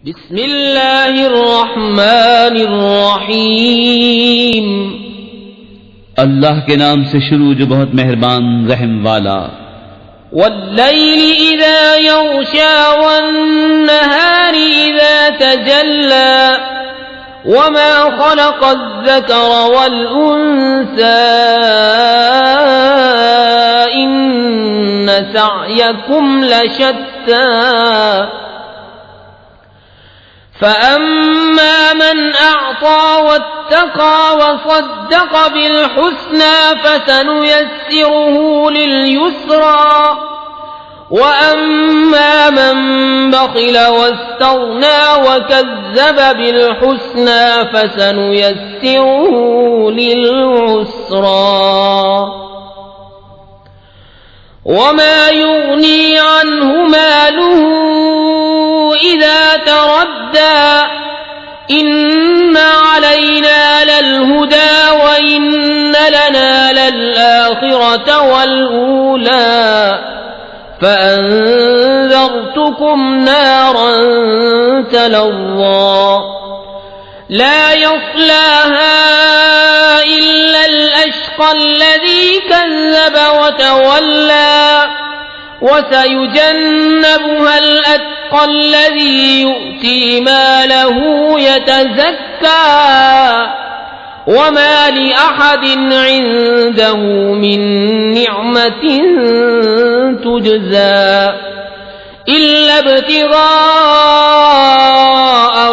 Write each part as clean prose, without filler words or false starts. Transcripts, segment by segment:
बिस्मिल्लाहिर्रहमानिर्रहीम। अल्लाह के नाम से शुरू जो बहुत मेहरबान रहम वाला। वल्लैलि इज़ा यग़शा वन्नहारि इज़ा तजल्ला वमा खलक़ज़-ज़करा वल-उन्सा इन्न सअयकुम लशत्ता फअम्मा मन अअता वत्तक़ा वसद्दक़ बिल-हुस्ना फसनुयस्सिरुहु लिल-युस्रा वअम्मा मन बख़िल वस्तग़ना वकज़्ज़ब बिल-हुस्ना फसनुयस्सिरुहु लिल-उस्रा वमा युग़नी अन्हु मालुहु इज़ा तरद्दा इन्न अलैना लल-हुदा व इन्न लना लल-आखिरत वल-ऊला फ़अन्ज़रतुकुम नारन तलज़्ज़ा ला यस्लाहा इल्ला अल-अश्क़ा अल्लज़ी कज़्ज़ब वतवल्ला वसयुजन्नबुहा अल-अत्क़ा अल्लज़ी यु'ती मालहु यतज़क्का वमा लिअहदिन इन्दहु मिन निअमतिन तुजज़ा इल्ला इब्तिग़ाअ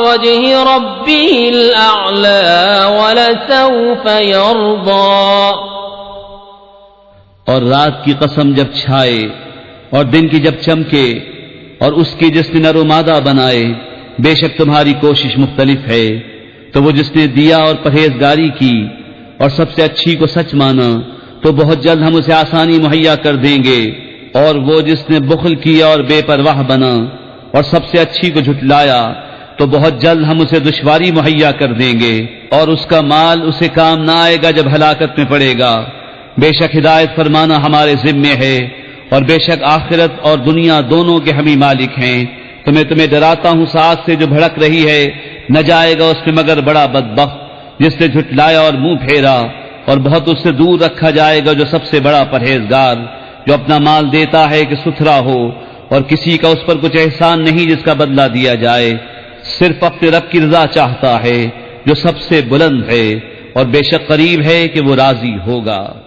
वज्हि रब्बिहिल अअला वलसौफ़ यर्दा। और रात की कसम जब छाए और दिन की जब चमके और उसकी जिसने नर मादा बनाए, बेशक तुम्हारी कोशिश मुख्तलिफ है। तो वो जिसने दिया और परहेजगारी की और सबसे अच्छी को सच माना, तो बहुत जल्द हम उसे आसानी मुहैया कर देंगे। और वो जिसने बुख्ल किया और बेपरवाह बना और सबसे अच्छी को झुटलाया, तो बहुत जल्द हम उसे दुश्वारी मुहैया कर देंगे। और उसका माल उसे काम ना आएगा जब हलाकत में पड़ेगा। बेशक हिदायत फरमाना हमारे जिम्मे है, और बेशक आखिरत और दुनिया दोनों के हम ही मालिक हैं। तुम्हें डराता हूं साथ से जो भड़क रही है, न जाएगा उसमें मगर बड़ा बदबख्त जिसने झुटलाया और मुंह फेरा। और बहुत उससे दूर रखा जाएगा जो सबसे बड़ा परहेजगार, जो अपना माल देता है कि सुथरा हो, और किसी का उस पर कुछ एहसान नहीं जिसका बदला दिया जाए, सिर्फ अपने रब की रज़ा चाहता है जो सबसे बुलंद है, और बेशक करीब है कि वो राजी होगा।